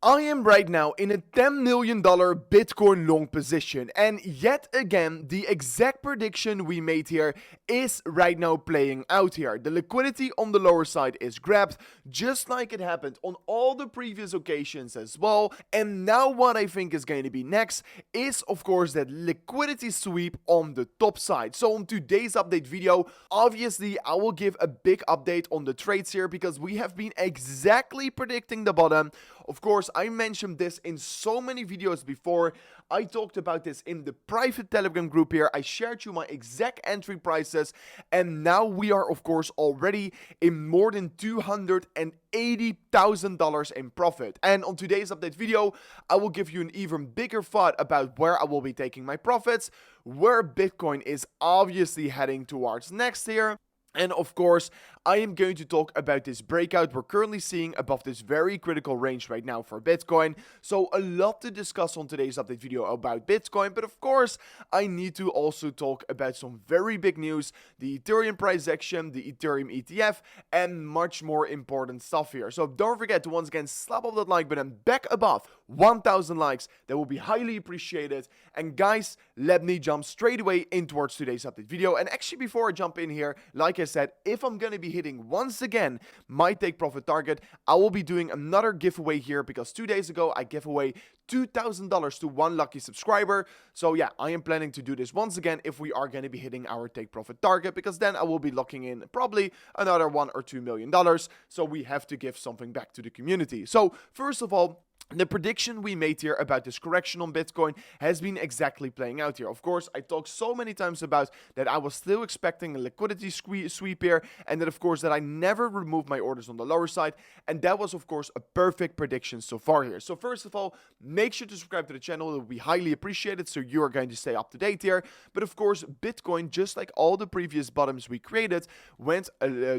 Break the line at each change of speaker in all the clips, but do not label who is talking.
I am right now in a $10 million Bitcoin long position, and yet again, the exact prediction we made here is right now playing out here. The liquidity on the lower side is grabbed, just like it happened on all the previous occasions as well. And now what I think is going to be next is, of course, that liquidity sweep on the top side. So on today's update video, obviously, I will give a big update on the trades here because we have been exactly predicting the bottom. Of course, I mentioned this in so many videos before. I talked about this in the private Telegram group here. I shared you my exact entry prices, and now we are, of course, already in more than $280,000 in profit. And on today's update video, I will give you an even bigger thought about where I will be taking my profits, where Bitcoin is obviously heading towards next year. And of course, I am going to talk about this breakout we're currently seeing above this very critical range right now for Bitcoin. So a lot to discuss on today's update video about Bitcoin. But of course, I need to also talk about some very big news, the Ethereum price action, the Ethereum ETF, and much more important stuff here. So don't forget to once again slap up that like button back above 1,000 likes. That will be highly appreciated. And guys, let me jump straight away in towards today's update video. And actually, before I jump in here, like I said, if I'm going to be hitting once again my take profit target, I will be doing another giveaway here because 2 days ago I gave away $2,000 to one lucky subscriber. So yeah, I am planning to do this once again if we are going to be hitting our take profit target, because then I will be locking in probably another $1 or $2 million. So we have to give something back to the community. So first of all, the prediction we made here about this correction on Bitcoin has been exactly playing out here. Of course, I talked so many times about that I was still expecting a liquidity sweep here, and that of course that I never removed my orders on the lower side, and that was of course a perfect prediction so far here. So first of all, make sure to subscribe to the channel. It will be highly appreciated, so you are going to stay up to date here. But of course, Bitcoin, just like all the previous bottoms we created, went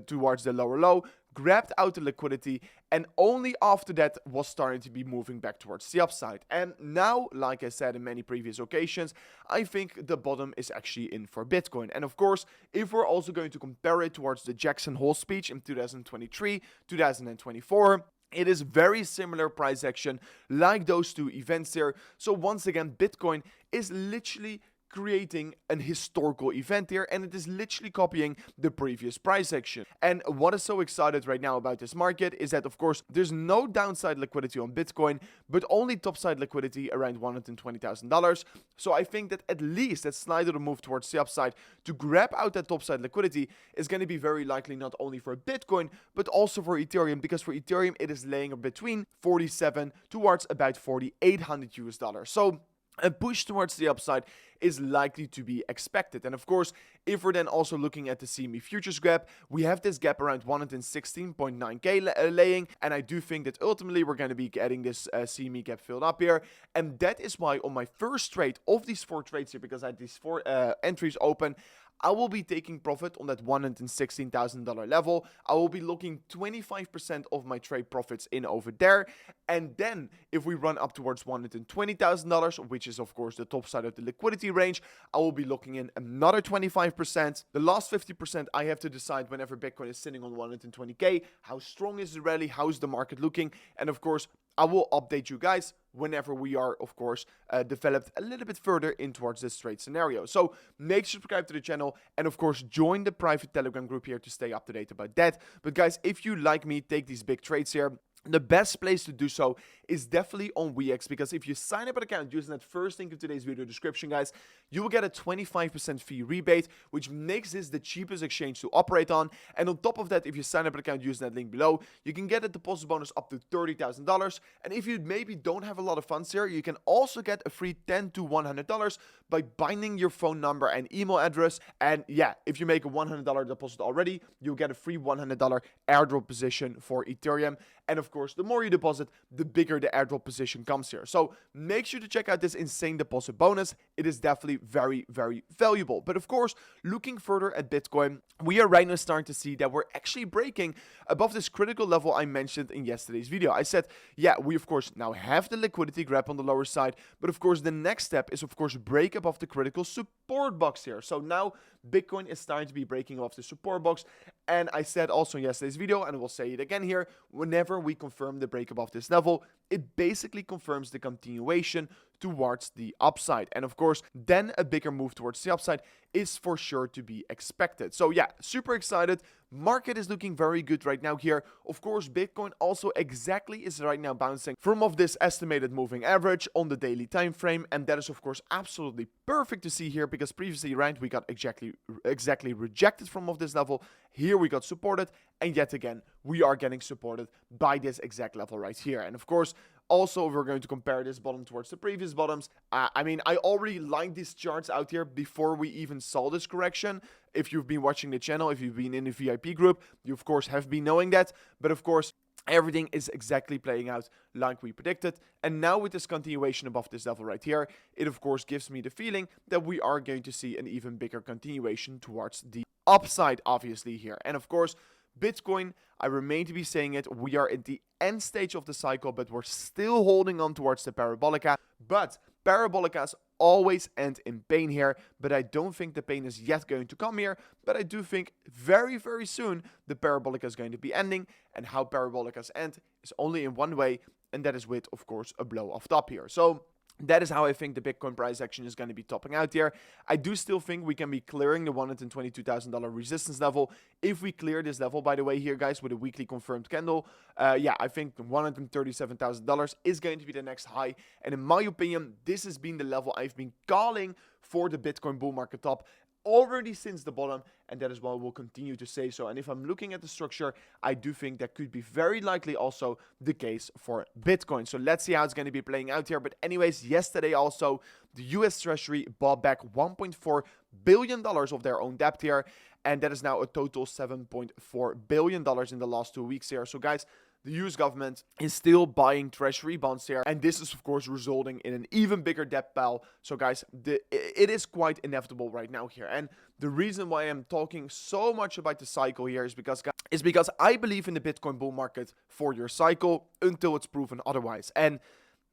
towards the lower low, grabbed out the liquidity, and only after that was starting to be moving back towards the upside. And now, like I said in many previous occasions, I think the bottom is actually in for Bitcoin. And of course, if we're also going to compare it towards the Jackson Hole speech in 2023, 2024, it is very similar price action like those two events there. So once again, Bitcoin is literally creating an historical event here, and it is literally copying the previous price action. And what is so excited right now about this market is that of course there's no downside liquidity on Bitcoin, but only topside liquidity around $120,000. So I think that at least that slider to move towards the upside to grab out that topside liquidity is going to be very likely not only for Bitcoin but also for Ethereum, because for Ethereum it is laying between 47 towards about 4,800 US dollars. So a push towards the upside is likely to be expected. And of course, if we're then also looking at the CME futures gap, we have this gap around 116.9k laying, and I do think that ultimately we're going to be getting this CME gap filled up here. And that is why on my first trade of these 4 trades here, because I had these 4 entries open, I will be taking profit on that $116,000 level. I will be looking 25% of my trade profits in over there. And then if we run up towards $120,000, which is of course the top side of the liquidity range, I will be looking in another 25%. The last 50% I have to decide whenever Bitcoin is sitting on 120k. How strong is the rally? How's the market looking? And of course, I will update you guys whenever we are, of course, developed a little bit further in towards this trade scenario. So make sure to subscribe to the channel and, of course, join the private Telegram group here to stay up to date about that. But guys, if you like me, take these big trades here, the best place to do so is definitely on WeX, because if you sign up an account using that first link in today's video description, guys, you will get a 25% fee rebate, which makes this the cheapest exchange to operate on. And on top of that, if you sign up an account using that link below, you can get a deposit bonus up to $30,000. And if you maybe don't have a lot of funds here, you can also get a free $10 to $100 by binding your phone number and email address. And yeah, if you make a $100 deposit already, you'll get a free $100 airdrop position for Ethereum. And of course, the more you deposit, the bigger the airdrop position comes here. So make sure to check out this insane deposit bonus. It is definitely very, very valuable. But of course, looking further at Bitcoin, we are right now starting to see that we're actually breaking above this critical level I mentioned in yesterday's video. I said, yeah, we of course now have the liquidity grab on the lower side, but of course the next step is of course break above the critical support box here. So now Bitcoin is starting to be breaking off the support box. And I said also in yesterday's video, and I will say it again here, whenever we confirm the break above this level, it basically confirms the continuation towards the upside. And of course, then a bigger move towards the upside is for sure to be expected. So yeah, super excited. Market is looking very good right now here. Of course, Bitcoin also exactly is right now bouncing from off this estimated moving average on the daily time frame, and that is of course absolutely perfect to see here, because previously, right, we got exactly rejected from off this level. Here we got supported, and yet again we are getting supported by this exact level right here. And of course, also, we're going to compare this bottom towards the previous bottoms. I mean, I already lined these charts out here before we even saw this correction. If you've been watching the channel, if you've been in the VIP group, you of course have been knowing that. But of course, everything is exactly playing out like we predicted. And now with this continuation above this level right here, it of course gives me the feeling that we are going to see an even bigger continuation towards the upside, obviously, here. And of course, Bitcoin, I remain to be saying it, we are at the end stage of the cycle, but we're still holding on towards the parabolica. But parabolicas always end in pain here, but I don't think the pain is yet going to come here. But I do think very, very soon the parabolica is going to be ending, and how parabolicas end is only in one way, and that is with, of course, a blow off top here. So that is how I think the Bitcoin price action is going to be topping out here. I do still think we can be clearing the $122,000 resistance level. If we clear this level, by the way, here, guys, with a weekly confirmed candle, yeah, I think $137,000 is going to be the next high. And in my opinion, this has been the level I've been calling for the Bitcoin bull market top already since the bottom, and that is why we'll continue to say so. And if I'm looking at the structure, I do think that could be very likely also the case for Bitcoin. So let's see how it's going to be playing out here. But anyways, yesterday also, the US Treasury bought back $1.4 billion of their own debt here, and that is now a total $7.4 billion in the last 2 weeks here. So guys, the US government is still buying treasury bonds here, and this is of course resulting in an even bigger debt pile. So guys, it is quite inevitable right now here. And the reason why I'm talking so much about the cycle here is because I believe in the Bitcoin bull market for your cycle until it's proven otherwise. And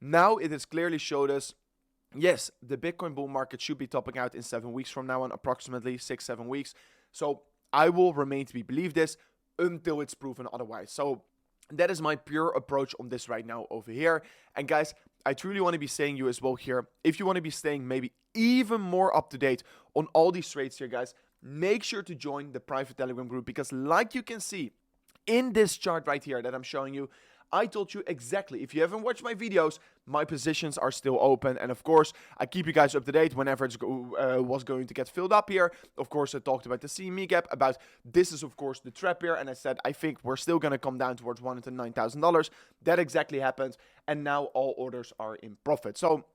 now it has clearly showed us, yes, the Bitcoin bull market should be topping out in 7 weeks from now on, approximately 6-7 weeks. So I will remain to believe this until it's proven otherwise. So that is my pure approach on this right now over here. And guys, I truly want to be saying you as well here, if you want to be staying maybe even more up to date on all these trades here, guys, make sure to join the private Telegram group, because like you can see in this chart right here that I'm showing you, I told you exactly, if you haven't watched my videos, my positions are still open. And of course, I keep you guys up to date whenever it was going to get filled up here. Of course, I talked about the CME gap, about this is of course the trap here. And I said, I think we're still going to come down towards $109,000. That exactly happened. And now all orders are in profit. So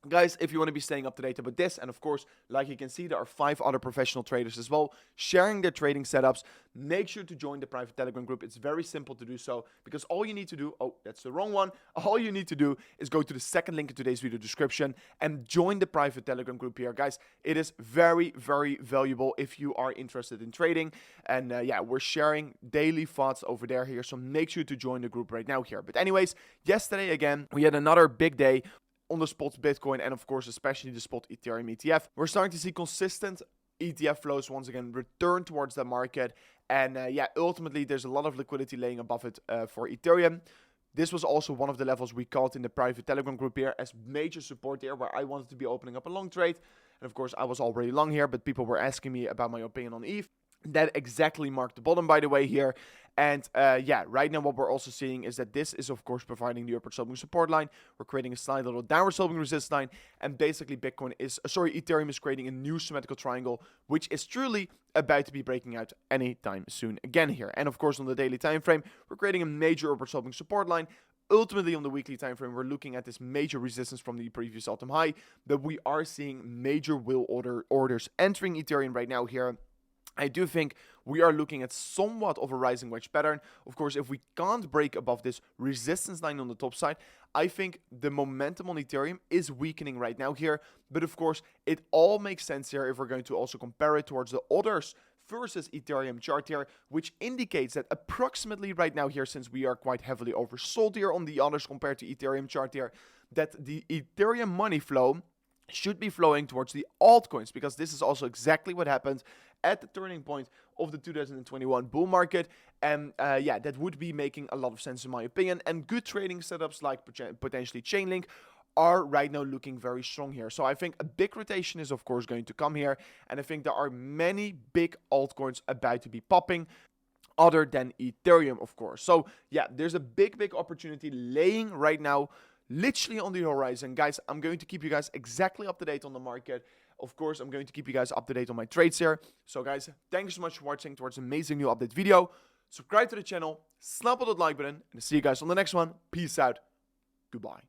guys, if you want to be staying up to date about this, and of course, like you can see, there are 5 other professional traders as well sharing their trading setups. Make sure to join the private Telegram group. It's very simple to do so, because all you need to do, oh, that's the wrong one. All you need to do is go to the second link in today's video description and join the private Telegram group here. Guys, it is very, very valuable if you are interested in trading. And yeah, we're sharing daily thoughts over there here. So make sure to join the group right now here. But anyways, yesterday again, we had another big day on the spot Bitcoin, and of course especially the spot Ethereum ETF. We're starting to see consistent ETF flows once again return towards the market, and yeah, ultimately there's a lot of liquidity laying above it for Ethereum. This was also one of the levels we called in the private Telegram group here as major support there, where I wanted to be opening up a long trade. And of course I was already long here, but people were asking me about my opinion on ETH. That exactly marked the bottom, by the way, here. And yeah, right now what we're also seeing is that this is of course providing the upward sloping support line. We're creating a slight little downward sloping resistance line, and basically Ethereum is creating a new symmetrical triangle, which is truly about to be breaking out anytime soon again here. And of course on the daily time frame, we're creating a major upward sloping support line. Ultimately, on the weekly time frame, we're looking at this major resistance from the previous all-time high, but we are seeing major orders entering Ethereum right now here. I do think we are looking at somewhat of a rising wedge pattern. Of course, if we can't break above this resistance line on the top side, I think the momentum on Ethereum is weakening right now here. But of course, it all makes sense here if we're going to also compare it towards the others versus Ethereum chart here, which indicates that approximately right now here, since we are quite heavily oversold here on the others compared to Ethereum chart here, that the Ethereum money flow should be flowing towards the altcoins, because this is also exactly what happened. at the turning point of the 2021 bull market. And yeah, that would be making a lot of sense in my opinion. And good trading setups like potentially Chainlink are right now looking very strong here. So I think a big rotation is of course going to come here. And I think there are many big altcoins about to be popping, other than Ethereum, of course. So yeah, there's a big opportunity laying right now, literally on the horizon. Guys, I'm going to keep you guys exactly up to date on the market. Of course, I'm going to keep you guys up to date on my trades here. So guys, thank you so much for watching towards an amazing new update video. Subscribe to the channel, slap on that like button, and see you guys on the next one. Peace out. Goodbye.